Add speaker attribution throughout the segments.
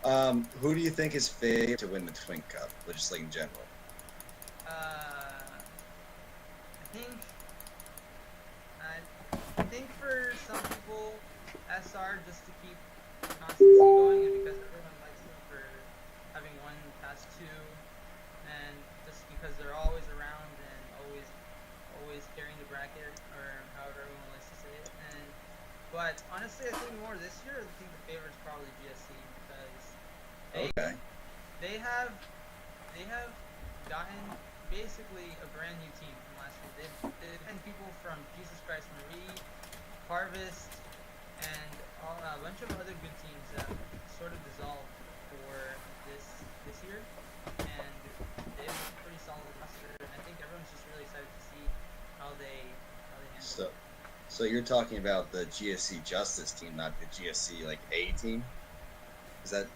Speaker 1: Who do you think is favored to win the Twink Cup, just like in general?
Speaker 2: I think I think for some people, SR just to keep consistency going, and because everyone likes them for having won past two, and just because they're always around and always carrying the bracket, or however everyone likes to say it. But honestly, I think more this year, I think the favorite's probably GSC because
Speaker 1: Okay.
Speaker 2: they have gotten basically a brand new team from last year. They've had people from Jesus Christ Marie, Harvest, and a bunch of other good teams that sort of dissolved for this year, and they have a pretty solid roster. And I think everyone's just really excited to see how they handle it.
Speaker 1: So you're talking about the GSC Justice team, not the GSC like A team. Is that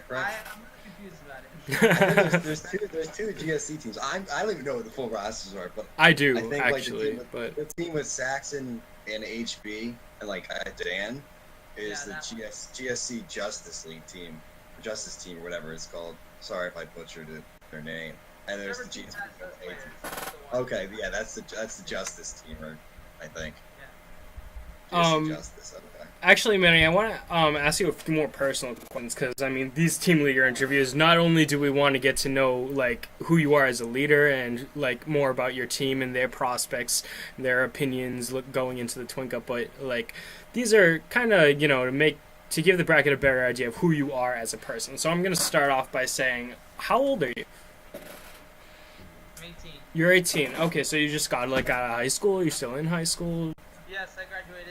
Speaker 1: correct?
Speaker 2: I'm really confused about it.
Speaker 1: I think there's two GSC teams. I don't even know what the full rosters are, but
Speaker 3: I do
Speaker 1: I think
Speaker 3: actually.
Speaker 1: like the team with Saxon and HB and like Dan is the GSC Justice League team, or Justice Team, or whatever it's called. Sorry if I butchered their name. And there's the GSC A team. Okay, yeah, that's the Justice team, I think. Justice, okay.
Speaker 3: Actually, Manny, I want to ask you a few more personal questions because, I mean, these team leader interviews, not only do we want to get to know, like, who you are as a leader and, like, more about your team and their prospects, and their opinions going into the Twink Cup, but, like, these are kind of, to give the bracket a better idea of who you are as a person. So I'm going to start off by saying, how old are you?
Speaker 2: I'm 18.
Speaker 3: You're 18. Okay, so you just got, like, out of high school? You're still in high school?
Speaker 2: Yes, I graduated.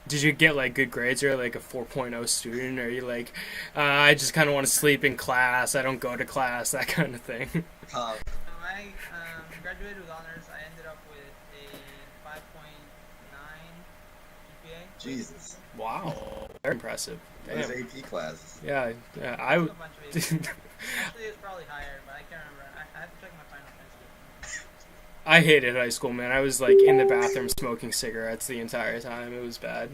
Speaker 3: Did you get like good grades or like a 4.0 student? Or are you like, I just kind of want to sleep in class, I don't go to class, that kind of thing?
Speaker 2: I graduated with honors. I ended up with a 5.9 GPA.
Speaker 1: Jesus.
Speaker 3: Wow, very impressive.
Speaker 1: Damn. Those AP classes.
Speaker 3: Yeah.
Speaker 2: I would. Actually, it's probably higher, but I can't remember. I have to check my final transcript.
Speaker 3: I hated high school, man. I was like in the bathroom smoking cigarettes the entire time. It was bad.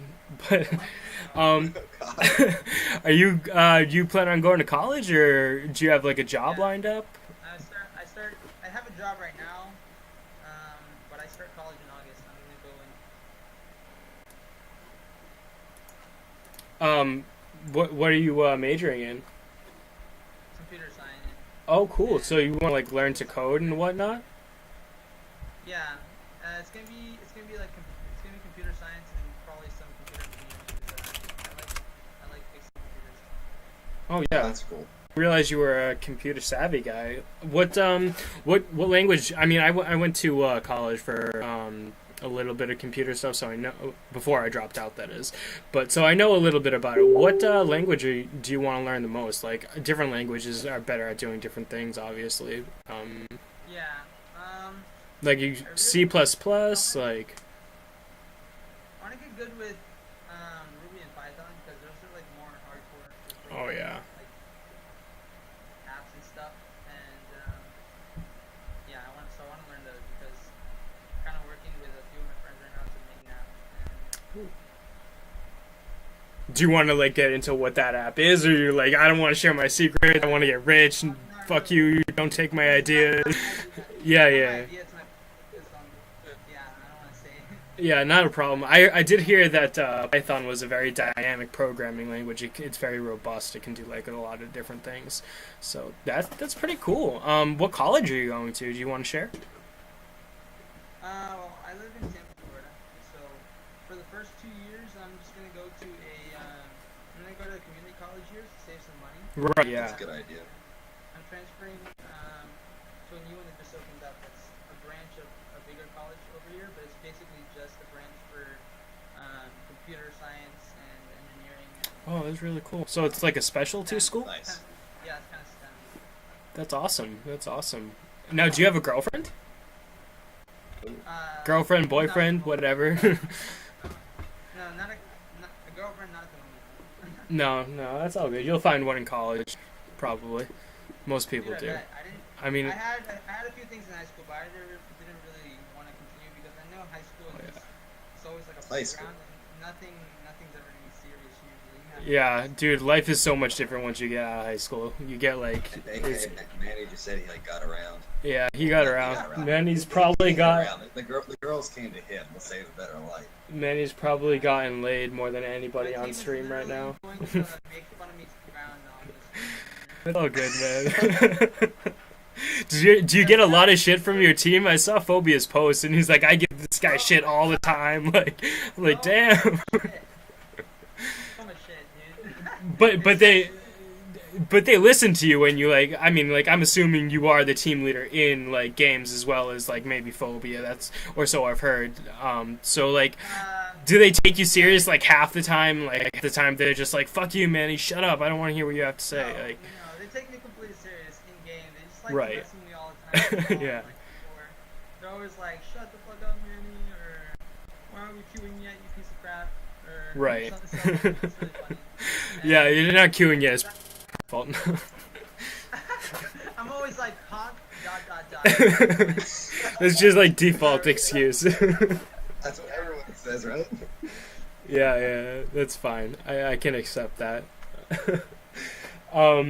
Speaker 3: But are you do you plan on going to college, or do you have like a job lined up?
Speaker 2: I have a job right now, but I start college in August. I'm gonna go in.
Speaker 3: What are you majoring in?
Speaker 2: Computer science.
Speaker 3: Oh, cool. So you want to like learn to code and whatnot?
Speaker 2: Yeah, it's gonna be computer science and probably some computer engineering because I like fixing computers.
Speaker 3: Oh yeah,
Speaker 1: that's cool.
Speaker 3: I realized you were a computer savvy guy. What language? I mean, I went to college for a little bit of computer stuff, so I know before I dropped out. That is, but so I know a little bit about it. What language do you want to learn the most? Like different languages are better at doing different things, obviously.
Speaker 2: Yeah.
Speaker 3: Like C++, like.
Speaker 2: I want to get good with Ruby and Python because those are like more hardcore.
Speaker 3: Oh yeah.
Speaker 2: Like apps and stuff, and yeah, I want to learn those because I'm kind of working with a few of my friends right now to make an app.
Speaker 3: Do you want to like get into what that app is, or you're like, I don't want to share my secret, I want to get rich, and fuck you, don't take my ideas. Yeah. Yeah, not a problem. I did hear that Python was a very dynamic programming language. It's very robust. It can do like a lot of different things. So that's pretty cool. What college are you going to? Do you want to share?
Speaker 2: Well, I live in Tampa, Florida. So for the first 2 years, I'm just gonna go to a community college here to save some money.
Speaker 3: Right. Yeah.
Speaker 1: That's a good idea.
Speaker 2: I'm transferring to a new one that just opened up. It's a branch of a bigger college over here, but it's basically just a branch for computer science and engineering.
Speaker 3: Oh, that's really cool. So it's like a specialty school?
Speaker 1: Nice.
Speaker 2: Yeah, it's kind of STEM.
Speaker 3: That's awesome. Now, do you have a girlfriend? Girlfriend, boyfriend, whatever.
Speaker 2: No, not a girlfriend, not at the moment.
Speaker 3: No, that's all good. You'll find one in college, probably. Most people do. I mean,
Speaker 2: I had a few things in high school, but I didn't really want to continue because I know high school is it's always like a playground, and nothing's ever really serious usually.
Speaker 3: Yeah, dude, life is so much different once you get out of high school. You get like,
Speaker 1: Manny just said he like got around.
Speaker 3: yeah, he got around. Manny's probably
Speaker 1: He got
Speaker 3: got
Speaker 1: around. The girls came to him. Let's say it better life.
Speaker 3: Manny's probably gotten laid more than anybody
Speaker 2: My
Speaker 3: on
Speaker 2: team is
Speaker 3: stream right now.
Speaker 2: going to make fun of me to the ground on this.
Speaker 3: It's all good, man. Do you get a lot of shit from your team? I saw Phobia's post, and he's like, I give this guy shit all the time. Like, I'm like, damn.
Speaker 2: So much shit, dude.
Speaker 3: But they listen to you when you like. I mean, like, I'm assuming you are the team leader in like games as well as like maybe Phobia. That's or so I've heard. So like, do they take you serious like half the time? Like at the time they're just like, fuck you, Manny, shut up. I don't want to hear what you have to say.
Speaker 2: No,
Speaker 3: Like,
Speaker 2: no, they take me completely serious in game. They just like
Speaker 3: Right.
Speaker 2: messing me all the time.
Speaker 3: Yeah.
Speaker 2: Like, before. They're always like, shut the fuck up, Manny, or why aren't we queuing yet, you piece of crap? Or
Speaker 3: Right.
Speaker 2: something. It's really funny.
Speaker 3: yeah, you're not queuing yet. It's fault.
Speaker 2: I'm always like, honk, ...
Speaker 3: It's just like default excuse.
Speaker 1: That's what everyone says, right?
Speaker 3: Yeah, that's fine. I can accept that. I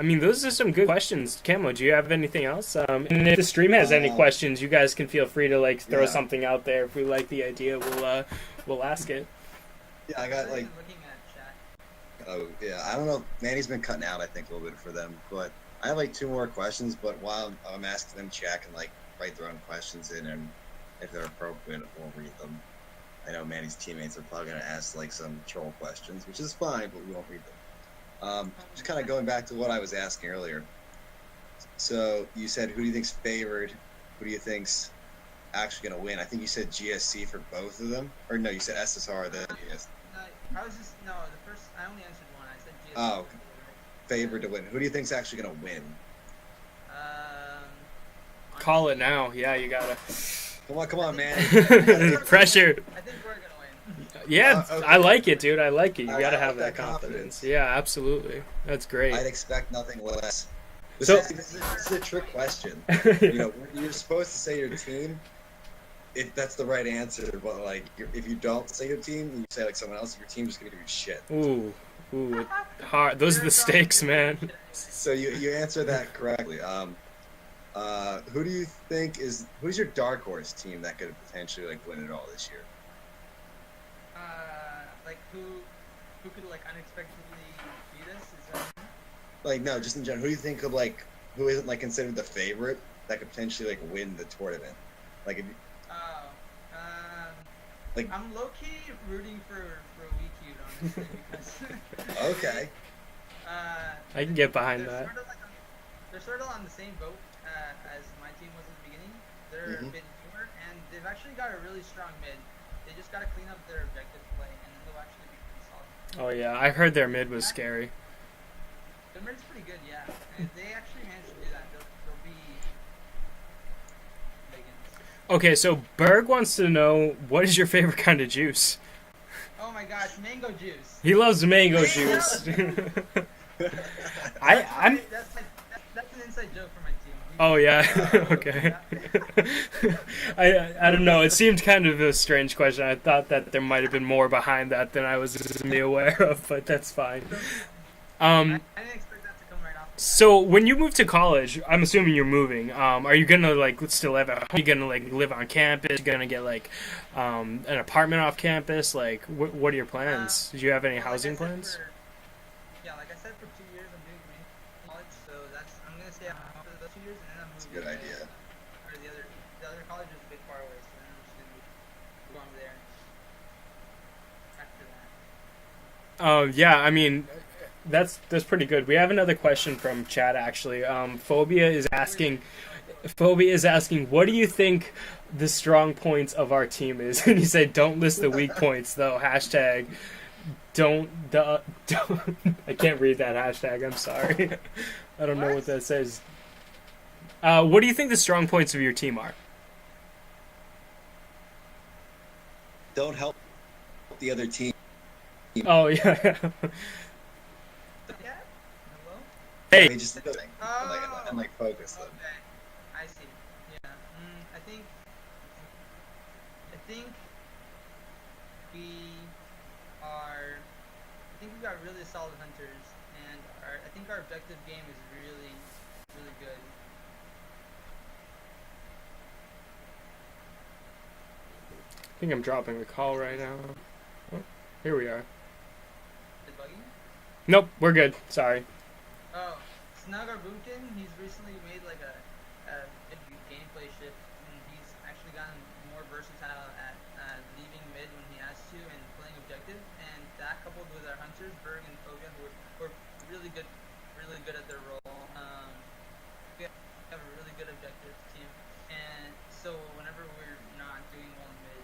Speaker 3: mean, those are some good questions. Camo, do you have anything else? And if the stream has any questions, you guys can feel free to like throw something out there. If we like the idea, we'll ask it.
Speaker 1: Yeah, I got like.
Speaker 2: Looking at chat.
Speaker 1: Oh yeah, I don't know. Manny's been cutting out, I think, a little bit for them, but I have like 2 more questions. But while I'm asking them, chat can like write their own questions in, and if they're appropriate, we'll read them. I know Manny's teammates are probably gonna ask like some troll questions, which is fine, but we won't read them. Just kind of going back to what I was asking earlier. So you said, who do you think's favored? Who do you think's actually gonna win? I think you said GSC for both of them, or no? You said SSR then GSC.
Speaker 2: No, I was just the first. I only answered one. I said GSC.
Speaker 1: Oh, favored to win. Who do you think's actually gonna win?
Speaker 3: Call it now. Yeah, you gotta.
Speaker 1: Come on, man.
Speaker 3: Pressure.
Speaker 2: I think we're gonna win.
Speaker 3: Yeah,
Speaker 1: Okay.
Speaker 3: I like it, dude. I like it. You
Speaker 1: I
Speaker 3: gotta
Speaker 1: like
Speaker 3: have that
Speaker 1: that
Speaker 3: confidence.
Speaker 1: confidence.
Speaker 3: Yeah, absolutely. That's great.
Speaker 1: I'd expect nothing less. This is a trick question. You know, you're supposed to say your team. That's the right answer, but like, if you don't say your team, and you say like someone else, your team's just gonna do shit.
Speaker 3: Ooh, hard. Those are the stakes, man.
Speaker 1: So you answer that correctly. Who do you think who's your dark horse team that could potentially like win it all this year?
Speaker 2: Like who could like unexpectedly beat us? Is that?
Speaker 1: Like no, just in general. Who do you think of like who isn't like considered the favorite that could potentially like win the tournament? Like, like
Speaker 2: I'm low key rooting for WeCute honestly because.
Speaker 1: okay.
Speaker 3: I can get behind that.
Speaker 2: They're sort of on the same boat as my team was at the beginning. They're a bit newer, and they've actually got a really strong mid. They just got to clean up their objective play, and then they'll actually be pretty solid.
Speaker 3: Oh yeah, I heard their mid was scary.
Speaker 2: Their mid's pretty good, yeah. And if they actually manage to do that, they'll be biggins.
Speaker 3: Okay, so Berg wants to know what is your favorite kind of juice?
Speaker 2: Oh my gosh, mango juice.
Speaker 3: He loves mango juice. I'm.
Speaker 2: That's an inside joke for my team.
Speaker 3: Oh yeah. Okay. I don't know. It seemed kind of a strange question. I thought that there might have been more behind that than I was aware of, but that's fine.
Speaker 2: I didn't expect that to come right off.
Speaker 3: So when you move to college, I'm assuming you're moving. Are you gonna like still live at home? Are you gonna like live on campus? Are you gonna get like an apartment off campus? Like what are your plans? Do you have any housing plans?
Speaker 2: Like I said, for 2 years I'm doing community college, so I'm gonna stay out for those 2 years, and then I'm moving.
Speaker 1: That's a good idea.
Speaker 2: Or the other college is a bit far away, so then I'm just gonna be going there after that.
Speaker 3: Yeah, I mean, that's pretty good. We have another question from chat actually. Phobia is asking, what do you think the strong points of our team is? And he said, don't list the weak points though. Hashtag. Don't. I can't read that hashtag. I'm sorry. I don't know what that says. What do you think the strong points of your team are?
Speaker 1: Don't help the other team.
Speaker 3: Oh yeah.
Speaker 2: Yeah? Hello?
Speaker 3: Hey.
Speaker 1: They just and like focus them.
Speaker 2: Okay. I see. Yeah. I think we are got really solid hunters, and I think our objective game is really, really good.
Speaker 3: I think I'm dropping the call right now. Oh, here we are.
Speaker 2: Is it bugging?
Speaker 3: Nope, we're good. Sorry.
Speaker 2: Oh, Snugarbunkin, he's recently made like a gameplay shift, and he's actually gotten more versatile at leaving mid when he has to and playing objective. And that coupled with our hunters, Berg and Phobia, who are really good at their role. We have a really good objective team, and so whenever we're not doing well in mid,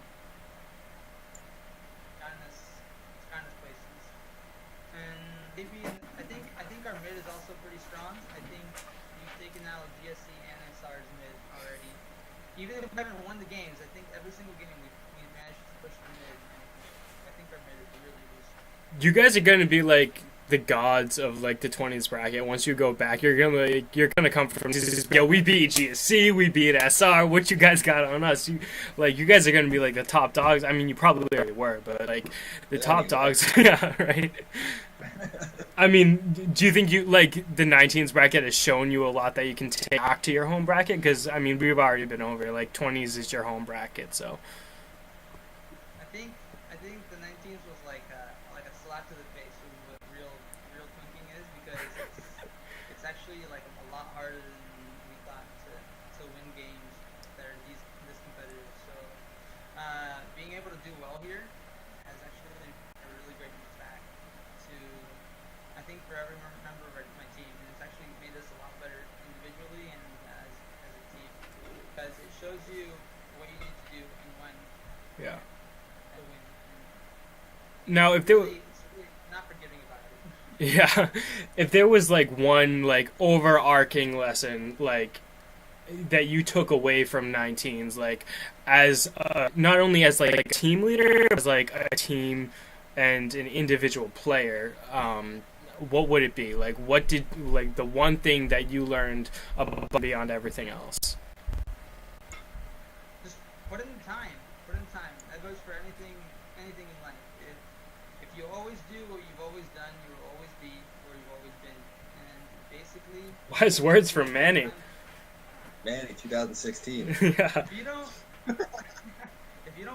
Speaker 2: it's gotten us places. And maybe I think our mid is also pretty strong. I think you've taken out GSC and SR's mid already. Even if we haven't won the games, I think every single game we've managed to push the mid. And I think our mid is really, really strong.
Speaker 3: You guys are going to be like the gods of like the 20s bracket. Once you go back, you're gonna come from yo, we beat GSC, we beat SR. What you guys got on us? You guys are gonna be like the top dogs. I mean, you probably already were, but like the top dogs. Yeah, right. I mean, do you think you like the 19s bracket has shown you a lot that you can take back to your home bracket? Because I mean, we've already been over like 20s is your home bracket, so.
Speaker 2: I think the 19s was like a slap to the face of what real twinking is, because it's actually like a lot harder than we thought to win games that are this competitive. So being able to do well here has actually been a really great back to, I think, for every member of my team, and it's actually made us a lot better individually and as a team, because it shows you what you need to do and when.
Speaker 3: Yeah.
Speaker 2: To win.
Speaker 3: Now, if there were,
Speaker 2: It's really not forgiving about it.
Speaker 3: yeah, if there was like one like overarching lesson like that you took away from 19s, like as not only as like a team leader, but as like a team and an individual player, what would it be? Like, what did like the one thing that you learned above and beyond everything else?
Speaker 2: Just put in time. Put in time. That goes for anything in life. If you always do what you've always done, you will always be where you've always been. And basically,
Speaker 3: Wise words from Manny.
Speaker 1: Manny, 2016.
Speaker 3: Yeah.
Speaker 2: if you don't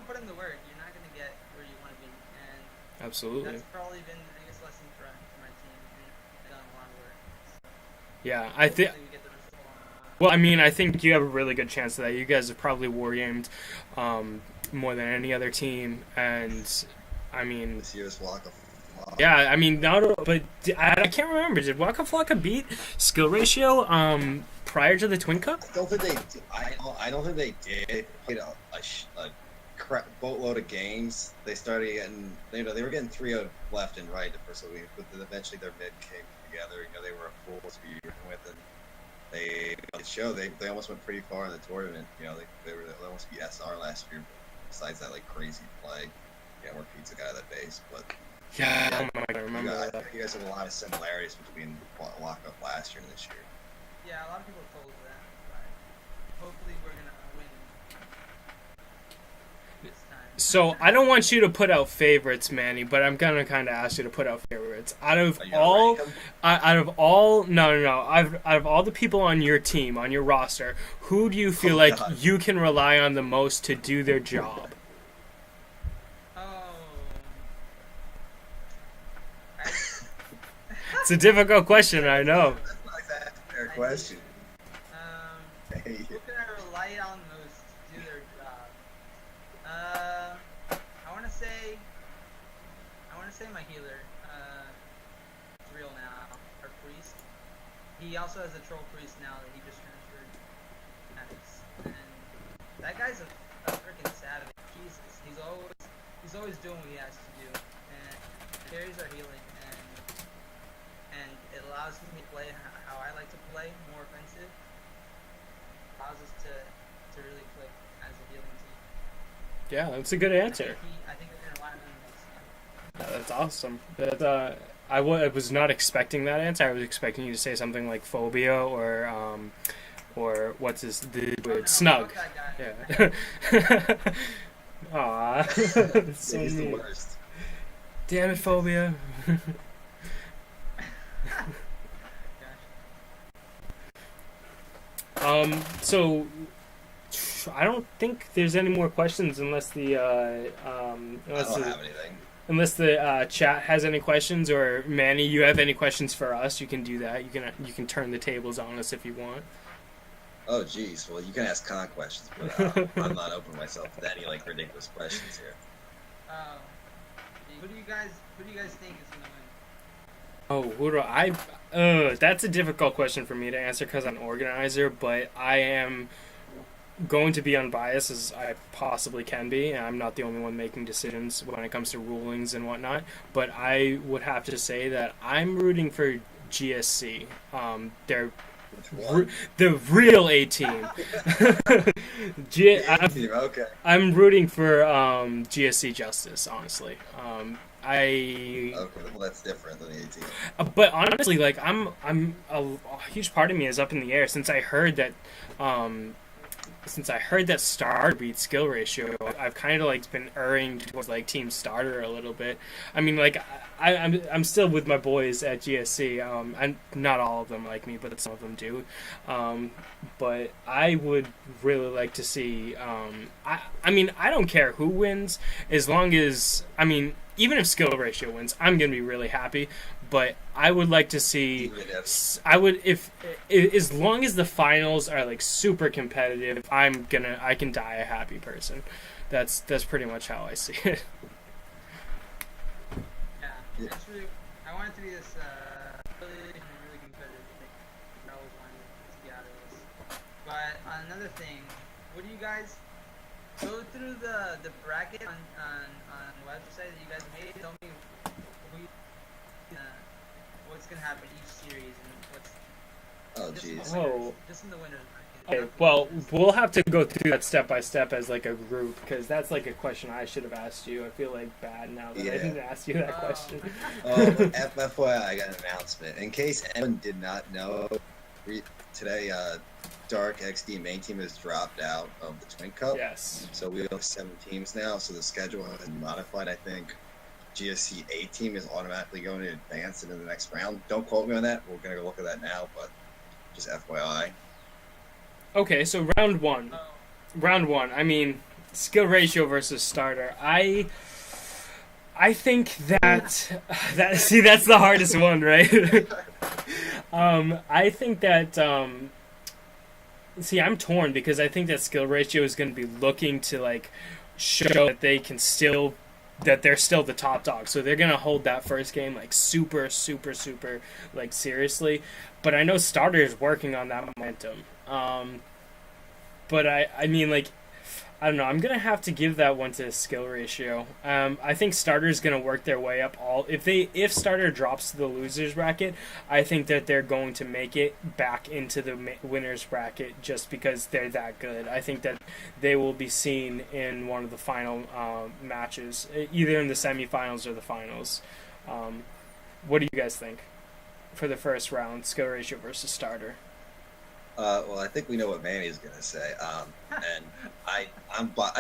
Speaker 2: put in the work, you're not gonna get where you want to be. And
Speaker 3: Absolutely.
Speaker 2: that's probably been the biggest lesson for my team. And I've done a lot of work.
Speaker 3: Yeah, I think.
Speaker 2: Hopefully we get the result.
Speaker 3: Well, I mean, I think you have a really good chance of that. You guys have probably wargamed more than any other team, and I mean,
Speaker 1: This year's Waka Flocka.
Speaker 3: yeah, I mean, I can't remember. Did Waka Flocka beat skill ratio prior to the Twink Cup?
Speaker 1: I don't think they. I don't think they did. They played a boatload of games. They started getting. They were getting 3-0 left and right the first week, but then eventually their mid came together. They were a force to be reckoned with, and they showed they almost went pretty far in the tournament. They almost beat SR last year. Besides that, like crazy play, where Pizza got that base, but.
Speaker 3: Yeah, oh my God, I remember that.
Speaker 1: You guys have a lot of similarities between Lockup last year and this year.
Speaker 2: Yeah, a lot of people told us that, but hopefully we're gonna win this time.
Speaker 3: So I don't want you to put out favorites, Manny, but I'm gonna kind of ask you to put out favorites. Out of all the people on your team, on your roster, who do you feel like you can rely on the most to do their job? It's a difficult question, I know.
Speaker 1: That's not exactly a fair question.
Speaker 2: Who can I rely on most to do their job? I want to say my healer. It's real now. Our priest. He also has a troll priest now that he just transferred. And that guy's a freaking savage. Jesus, he's always doing what he has to do, and carries our healing, and it allows me to play how I like to play, more offensive. Allows us to really click as a healing team.
Speaker 3: Yeah, that's a good answer.
Speaker 2: I think we're gonna line him next time.
Speaker 3: That's awesome. I was not expecting that answer. I was expecting you to say something like phobia or what's his snug.
Speaker 2: Fuck that guy.
Speaker 3: Yeah. Aw, that's so
Speaker 1: He's the
Speaker 3: mean.
Speaker 1: worst.
Speaker 3: Damn it, phobia. So I don't think there's any more questions unless the
Speaker 1: I don't have anything.
Speaker 3: unless the chat has any questions, or Manny, you have any questions for us, you can do that. You can turn the tables on us if you want.
Speaker 1: Oh, geez. Well, you can ask Con questions, but I'm not opening myself to any like ridiculous questions here.
Speaker 2: Who do you guys think is gonna win?
Speaker 3: Oh, who do I? That's a difficult question for me to answer because I'm an organizer, but I am going to be unbiased as I possibly can be. I'm not the only one making decisions when it comes to rulings and whatnot, but I would have to say that I'm rooting for GSC. They're the real A team.
Speaker 1: Okay.
Speaker 3: I'm rooting for GSC Justice, honestly.
Speaker 1: Okay, well that's different than the 18.
Speaker 3: But honestly, like I'm a huge part of me is up in the air since I heard that Starter beat skill ratio. I've kind of like been erring towards like Team Starter a little bit. I mean, like I'm still with my boys at GSC. And not all of them like me, but some of them do. But I would really like to see. I mean, I don't care who wins as long as even if skill ratio wins, I'm gonna be really happy. But I would like to see. I would if as long as the finals are like super competitive, I can die a happy person. That's pretty much how I see it.
Speaker 2: Yeah. Actually, I want it to be this really competitive thing. I always wanted to be out of this. But another thing, what do you guys go through the bracket on the website that you guys made? Tell me what's gonna happen each series and what's.
Speaker 1: Oh, jeez.
Speaker 2: Just in the winners bracket.
Speaker 3: Okay, well, we'll have to go through that step by step as like a group because that's like a question I should have asked you. I feel like bad now that I didn't ask you that question.
Speaker 1: FYI, I got an announcement. In case anyone did not know, today Dark XD main team has dropped out of the Twink Cup.
Speaker 3: Yes.
Speaker 1: So we have 7 teams now, so the schedule has been modified. I think GSC A team is automatically going to advance into the next round. Don't quote me on that. We're going to go look at that now, but just FYI.
Speaker 3: Okay, so round one. I mean, skill ratio versus starter. I think that see that's the hardest one, right? I think that see I'm torn because I think that skill ratio is going to be looking to like show that they can still that they're still the top dog. So they're going to hold that first game like super like seriously. But I know starter is working on that momentum. But I mean, like, I don't know. I'm gonna have to give that one to skill ratio. I think starter is gonna work their way up. If starter drops to the losers bracket, I think that they're going to make it back into the winners bracket just because they're that good. I think that they will be seen in one of the final matches, either in the semifinals or the finals. What do you guys think for the first round, skill ratio versus starter?
Speaker 1: Well, I think we know what Manny is going to say. And I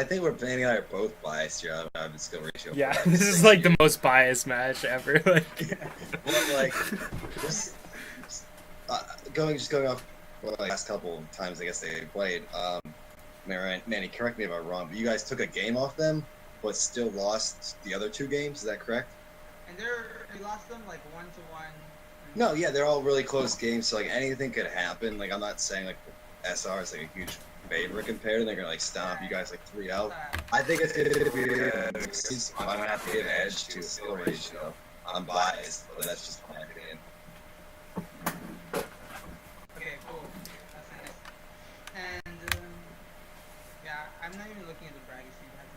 Speaker 1: think Manny and I are both biased here on the skill ratio.
Speaker 3: Yeah, this is like the most biased match ever. Like,
Speaker 1: well, like, going off the last couple of times I guess they played. Manny, correct me if I'm wrong, but you guys took a game off them, but still lost the other 2 games. Is that correct?
Speaker 2: And we lost them like 1-1.
Speaker 1: No, yeah, they're all really close games, so like anything could happen. Like I'm not saying like SR is like a huge favorite compared to they're gonna like stomp you guys like 3-0. I think it's gonna be I'm gonna have to give an edge to skill ratio. I'm biased, but that's just my opinion.
Speaker 2: Okay, cool. That's nice. And yeah, I'm not even looking at the bracket.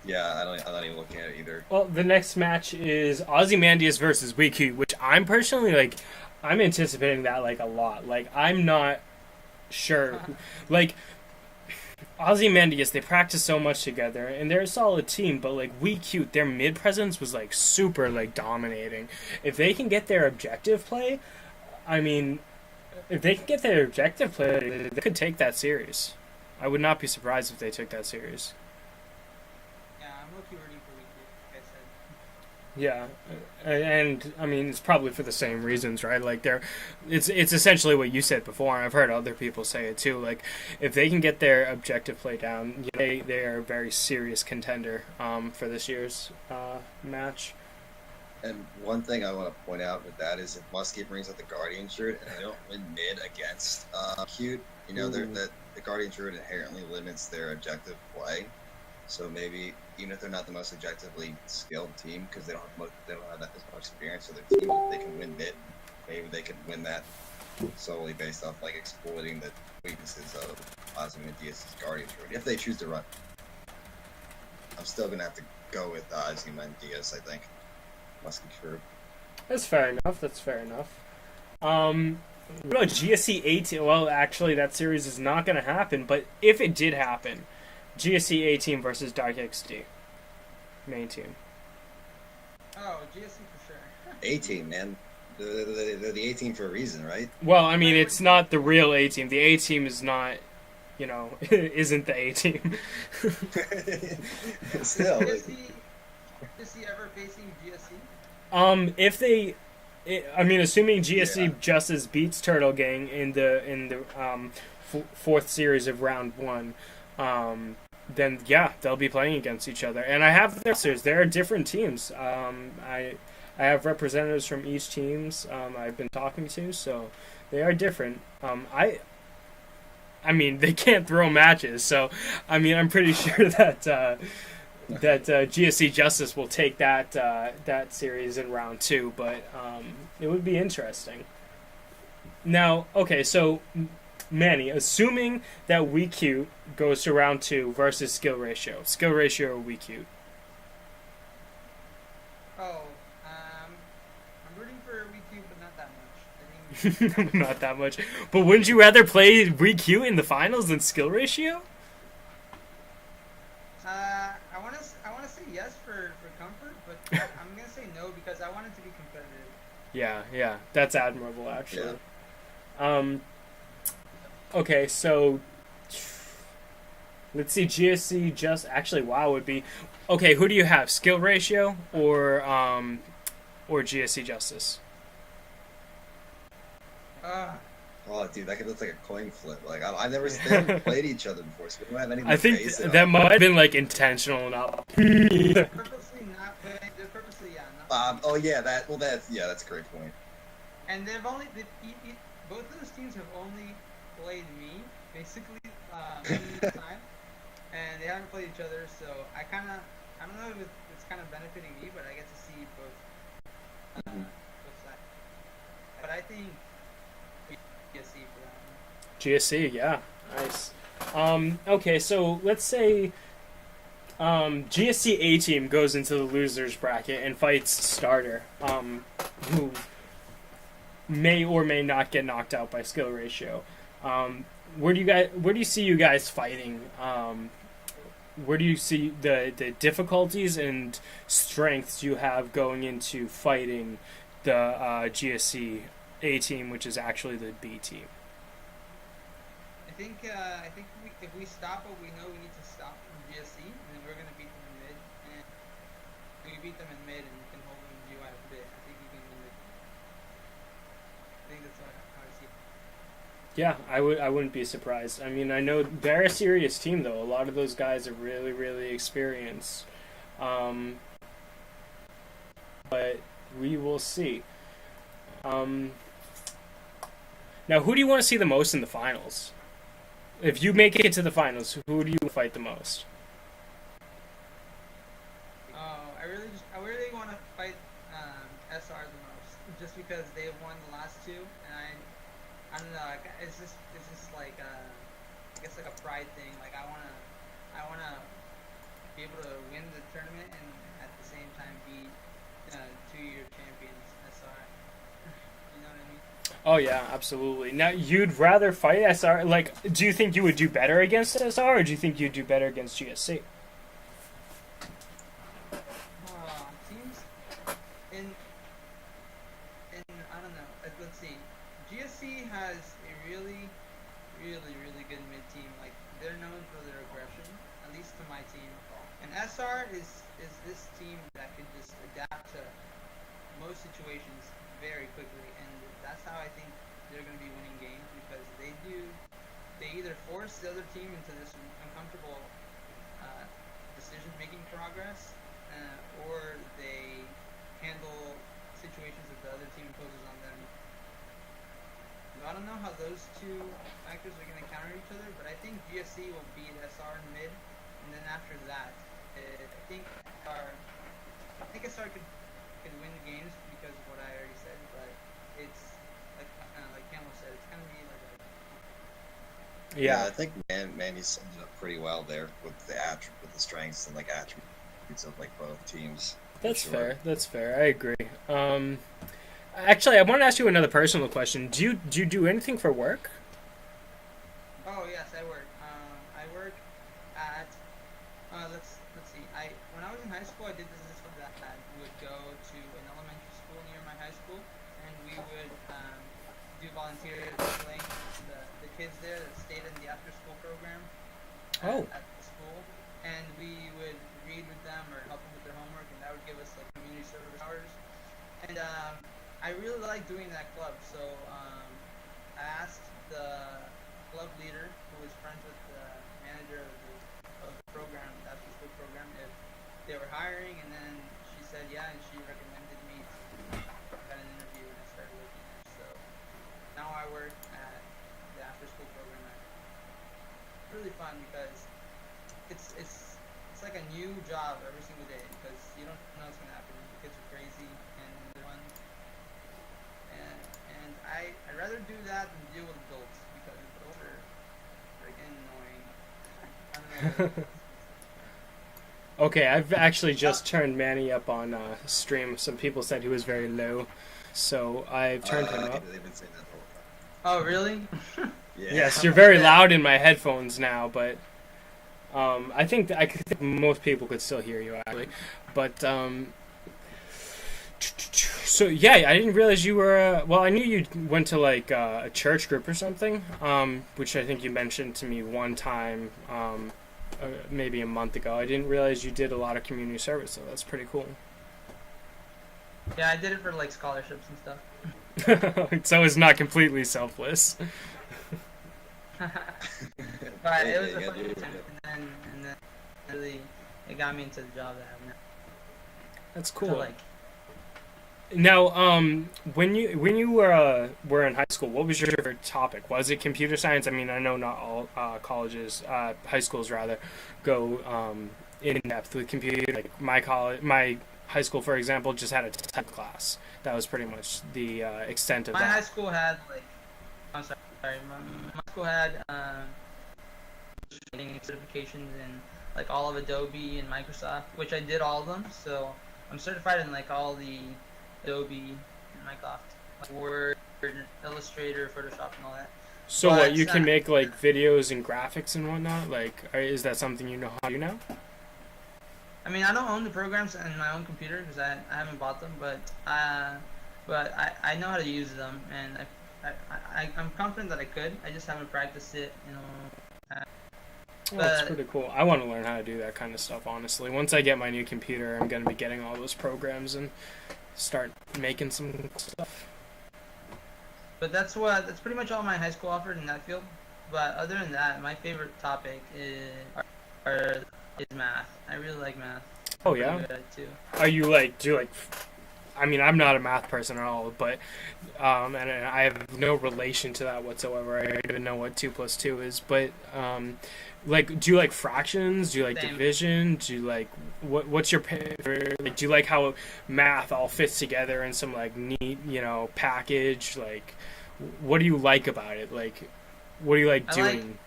Speaker 1: Yeah, I'm not even looking at it either.
Speaker 3: Well, the next match is Ozymandias versus Wiku, which I'm personally like. I'm anticipating that like a lot. Like I'm not sure. Like Ozymandias, they practice so much together, and they're a solid team. But like WeCute, their mid presence was like super like dominating. If they can get their objective play, they could take that series. I would not be surprised if they took that series.
Speaker 2: Yeah, I'm looking ready for WeCute, like I said.
Speaker 3: Yeah, and I mean it's probably for the same reasons, right? Like it's essentially what you said before, and I've heard other people say it too. Like if they can get their objective play down, they are a very serious contender for this year's match.
Speaker 1: And one thing I want to point out with that is if Muskie brings out the Guardian shirt and they don't win mid against Cute, that the Guardian shirt inherently limits their objective play. So maybe even if they're not the most objectively skilled team because they don't have that as much experience with their team, if they can win mid. Maybe they can win that solely based off like exploiting the weaknesses of Ozzy and Diaz's Guardian shirt. If they choose to run, I'm still gonna have to go with Ozzy and Diaz. I think. Must be true.
Speaker 3: That's fair enough. What about GSC 18? Well, actually, that series is not going to happen. But if it did happen, GSC 18 versus Dark XD, main team.
Speaker 2: Oh, GSC for sure.
Speaker 1: 18, man. They're the 18 for a reason, right?
Speaker 3: Well, I mean, it's not the real A team. The A team is not, isn't the A team.
Speaker 1: Still.
Speaker 2: Is he ever facing GSC?
Speaker 3: If they, assuming GSC Justice beats Turtle Gang in the fourth series of round one, then yeah, they'll be playing against each other. And I have their rosters. There are different teams. I have representatives from each teams I've been talking to, so they are different. I mean, they can't throw matches, so I'm pretty sure that. That GSC Justice will take that series in round two, but it would be interesting. Now, okay, so Manny, assuming that We Cute goes to round two versus skill ratio or We Cute?
Speaker 2: Oh, I'm rooting for We Cute, but not that much.
Speaker 3: Not that much. But wouldn't you rather play We Cute in the finals than skill ratio?
Speaker 2: I want to say yes for comfort, but I'm gonna say no because I want it to be competitive.
Speaker 3: Yeah, that's admirable actually. Yeah. Okay, so let's see. GSC actually WoW would be okay. Who do you have? Skill ratio or GSC Justice?
Speaker 1: Oh, dude, that could look like a coin flip. Like I've never played each other before, so we don't have anything.
Speaker 3: I think that might have been like intentional enough.
Speaker 2: They're purposely not playing. They're purposely not.
Speaker 1: Oh yeah, that's a great point.
Speaker 2: And both of those teams have only played me basically time, and they haven't played each other. So I don't know if it's kind of benefiting me, but I get to see both sides. But I think. GSC for that one.
Speaker 3: GSC, yeah, nice. Okay, so let's say GSC A team goes into the losers bracket and fights Starter, who may or may not get knocked out by skill ratio. Where do you see you guys fighting? Where do you see the difficulties and strengths you have going into fighting the GSC A team, which is actually the B team?
Speaker 2: I think if we stop what we know we need to stop from GSC, then we're gonna beat them in mid. And if we beat them in mid and we can hold them in UI a bit, I think we can win it. I think that's how I see it.
Speaker 3: Yeah, I wouldn't be surprised. I mean, I know they're a serious team though. A lot of those guys are really, really experienced. But we will see. Now, who do you want to see the most in the finals? If you make it to the finals, who do you fight the most?
Speaker 2: I really want to fight SR the most, just because they have won the last two, and I don't know. It's just like I guess like a pride thing. Like I wanna be able to win the tournament and at the same time be 2-year champions SR. You know what I mean?
Speaker 3: Oh yeah, absolutely. Now, you'd rather fight SR? Like, do you think you would do better against SR, or do you think you'd do better against GSC?
Speaker 2: Teams in I don't know. Let's see. GSC has a really, really, really good mid team. Like they're known for their aggression, at least to my team. And SR is this team that can just adapt to most situations very quickly, and that's how I think they're going to be winning games, because they either force the other team into this uncomfortable decision-making progress, or they handle situations that the other team imposes on them. I don't know how those two factors are going to counter each other, but I think GSC will beat SR in mid, and then after that, I think SR could win the games because of what I already said, but it's like Campbell said, it's going to be like a
Speaker 1: Yeah, I think Manny summed it up pretty well there with the strengths and like attributes of like both teams.
Speaker 3: That's
Speaker 1: Sure.
Speaker 3: fair. That's fair. I agree. Actually, I want to ask you another personal question. Do you do anything for work?
Speaker 2: Oh yes, I work. I work at let's see. When I was in high school, I did this for that. I would go to an elementary school near my high school, and we would do volunteer playing the kids there that stayed in the after school program at the school, and we would read with them or help them with their homework, and that would give us like community service hours. And I really like doing that club, so I asked the club leader, who was friends with the manager of the program, the after school program, if they were hiring, and then she said yeah, and she recommended me to had an interview, and I started working there. So now I work at the after school program. It's really fun because it's like a new job every single day, because you don't know what's gonna happen. The kids are crazy and they're fun. And I'd rather do that than deal with adults, because adults are freaking annoying. I don't know.
Speaker 3: Okay, I've actually just turned Manny up on stream. Some people said he was very low, so I've turned him up.
Speaker 1: They've been saying that the whole time.
Speaker 2: Oh, really?
Speaker 1: Yeah.
Speaker 3: Yes, you're very loud in my headphones now, but I think most people could still hear you actually. But so yeah, I didn't realize you were. Well, I knew you went to like a church group or something, which I think you mentioned to me one time, maybe a month ago. I didn't realize you did a lot of community service, so that's pretty cool.
Speaker 2: Yeah, I did it for like scholarships and stuff.
Speaker 3: So it's not completely selfless.
Speaker 2: But it was a fun attempt, and then really it got me into the job that I have now.
Speaker 3: That's cool.
Speaker 2: So, like,
Speaker 3: now, when you were in high school, what was your favorite topic? Was it computer science? I mean, I know not all colleges, high schools rather, go in depth with computer. Like my high school, for example, just had a tech class. That was pretty much the extent of
Speaker 2: my
Speaker 3: that.
Speaker 2: high school had like, I'm sorry, my school had certifications in like all of Adobe and Microsoft, which I did all of them. So I'm certified in like all the Adobe and Microsoft, like Word, Illustrator, Photoshop, and all that.
Speaker 3: So
Speaker 2: But
Speaker 3: what, you can make like videos and graphics and whatnot? Like, is that something you know how to do now?
Speaker 2: I mean, I don't own the programs in my own computer because I haven't bought them, but I know how to use them, and I'm confident that I could. I just haven't practiced it, you know.
Speaker 3: Well, that's pretty cool. I want to learn how to do that kind of stuff, honestly. Once I get my new computer, I'm going to be getting all those programs and start making some stuff.
Speaker 2: But that's pretty much all my high school offered in that field. But other than that, my favorite topic is math. I really like math.
Speaker 3: Oh,
Speaker 2: I'm
Speaker 3: yeah?
Speaker 2: pretty good at it, too.
Speaker 3: Are you like, I mean, I'm not a math person at all, but, and I have no relation to that whatsoever. I don't even know what 2 + 2 is, but, like, do you like fractions? Do you like
Speaker 2: Same.
Speaker 3: division? Do you like, what's your favorite, like, do you like how math all fits together in some, like, neat, package? Like, what do you like about it? Like, what do you like doing?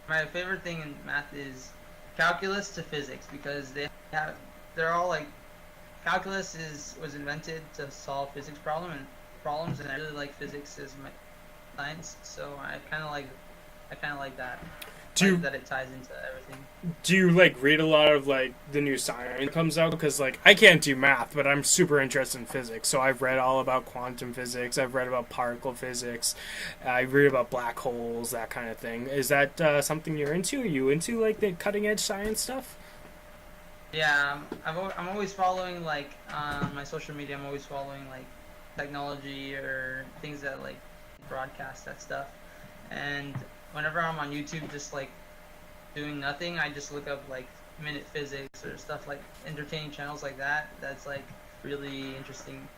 Speaker 2: My favorite thing in math is calculus to physics, because they're all like, calculus was invented to solve physics problems, and I really like physics as my science, so I kind of like that. That it ties into everything.
Speaker 3: Do you like read a lot of like the new science that comes out? Because like I can't do math, but I'm super interested in physics. So I've read all about quantum physics. I've read about particle physics. I read about black holes, that kind of thing. Is that something you're into? Are you into like the cutting edge science stuff?
Speaker 2: Yeah, I'm always following like my social media. I'm always following like technology or things that like broadcast that stuff. And whenever I'm on YouTube, just like doing nothing, I just look up like minute physics or stuff like entertaining channels like that. That's like really interesting.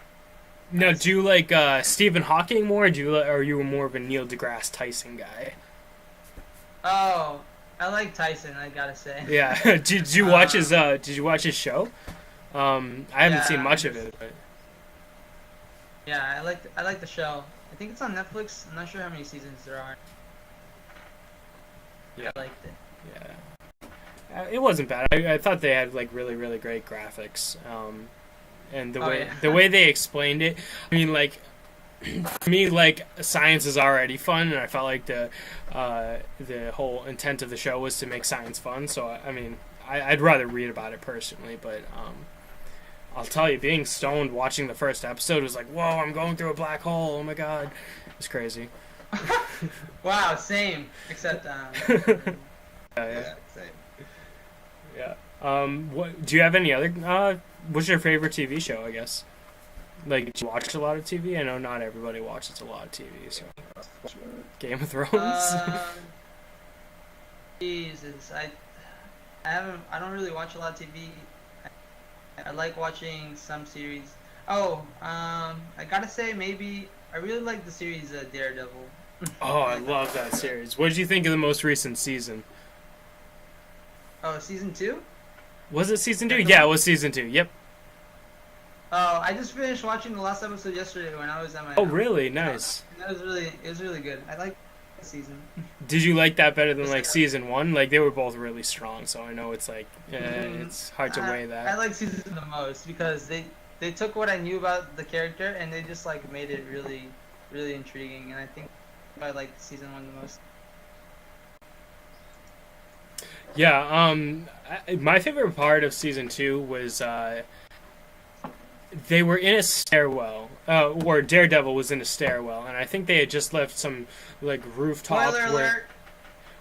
Speaker 3: Now, do you like Stephen Hawking more, or are you more of a Neil deGrasse Tyson guy?
Speaker 2: Oh, I like Tyson. I gotta say.
Speaker 3: Yeah. Did you watch his Did you watch his show? I haven't seen much of it. But...
Speaker 2: Yeah, I like the show. I think it's on Netflix. I'm not sure how many seasons there are.
Speaker 3: Yeah.
Speaker 2: I liked it.
Speaker 3: Yeah. It wasn't bad. I thought they had like really really great graphics. And the way they explained it, I mean, like, for me, like, science is already fun, and I felt like the whole intent of the show was to make science fun. So I mean, I'd rather read about it personally, but I'll tell you, being stoned watching the first episode was like, whoa, I'm going through a black hole. Oh my god, it's crazy.
Speaker 2: Wow, same. Except
Speaker 1: Yeah, same.
Speaker 3: Yeah. What do you have any other? What's your favorite TV show? I guess. Like, do you watch a lot of TV? I know not everybody watches a lot of TV. So, Game of Thrones.
Speaker 2: Jesus, I don't really watch a lot of TV. I like watching some series. Oh, I gotta say maybe I really like the series Daredevil.
Speaker 3: Oh, I love that series. What did you think of the most recent season?
Speaker 2: Oh, season 2?
Speaker 3: Was it season 2? Yeah, it was season 2. Yep.
Speaker 2: Oh, I just finished watching the last episode yesterday when I was at my
Speaker 3: Oh,
Speaker 2: house.
Speaker 3: really? Nice.
Speaker 2: It was really good. I like the season.
Speaker 3: Did you like that better than like season 1? Like they were both really strong, so I know it's like it's hard to weigh that.
Speaker 2: I like season 2 the most because they took what I knew about the character and they just like made it really really intriguing, and I think I like season 1 the most.
Speaker 3: Yeah, my favorite part of season 2 was they were in a stairwell, or Daredevil was in a stairwell, and I think they had just left some like rooftop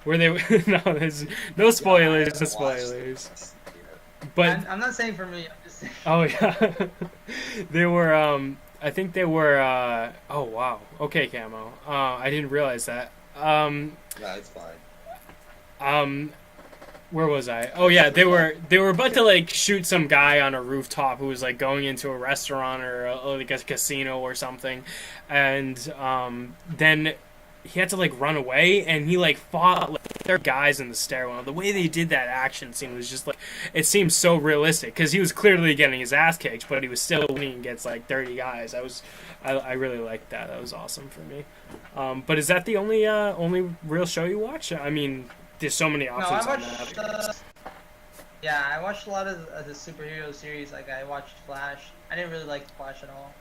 Speaker 3: where they no, there's no spoilers, no spoilers. But
Speaker 2: I'm not saying for me. I'm just saying.
Speaker 3: Oh yeah, they were. I think they were. Oh wow. Okay, Camo. I didn't realize that.
Speaker 1: No, it's fine.
Speaker 3: Where was I? Oh yeah, they were about to like shoot some guy on a rooftop who was like going into a restaurant or like a casino or something, and then he had to like run away, and he like fought like their guys in the stairwell. The way they did that action scene was just like, it seemed so realistic because he was clearly getting his ass kicked, but he was still winning against like 30 guys. I really liked that. That was awesome for me. But is that the only real show you watch? I mean, there's so many options on that.
Speaker 2: Yeah, I watched a lot of the superhero series. Like I watched Flash. I didn't really like Flash at all.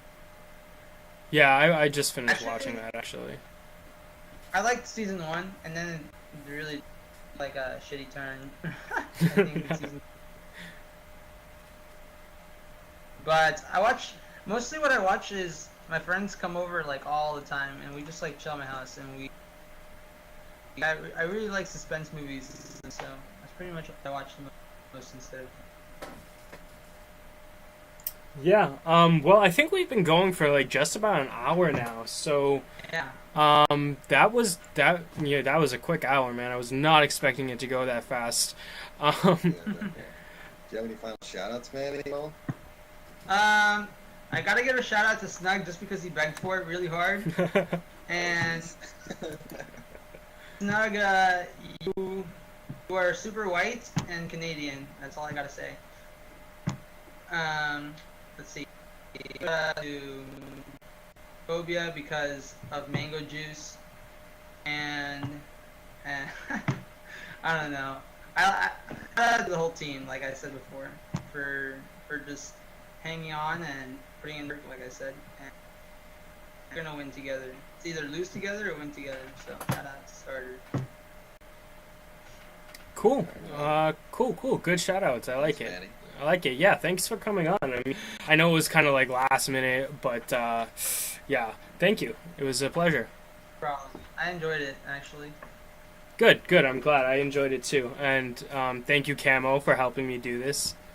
Speaker 3: Yeah, I just finished watching that actually.
Speaker 2: I liked season 1, and then it really like a shitty turn. I think in season. But I watch mostly what I watch is my friends come over like all the time, and we just like chill at my house, and we. I really like suspense movies, so that's pretty much what I watch the most instead of.
Speaker 3: Yeah. Well, I think we've been going for like just about an hour now. So.
Speaker 2: Yeah.
Speaker 3: That was a quick hour, man. I was not expecting it to go that fast.
Speaker 1: Do you have any final shout-outs, Manny?
Speaker 2: I gotta give a shout out to Snug just because he begged for it really hard, and. Snug, you are super white and Canadian. That's all I gotta say. Let's see. To phobia because of mango juice, and I don't know. I to the whole team, like I said before, for just hanging on and putting in work, like I said. And we're gonna win together. It's either lose together or win together. So shout out to starter.
Speaker 3: Cool. Cool. Good shout outs. I like it.
Speaker 1: Manny.
Speaker 3: I like it. Yeah, thanks for coming on. I mean, I know it was kind of like last minute, but yeah, thank you. It was a pleasure.
Speaker 2: No problem. I enjoyed it actually.
Speaker 3: Good. I'm glad I enjoyed it too. And thank you, Camo, for helping me do this.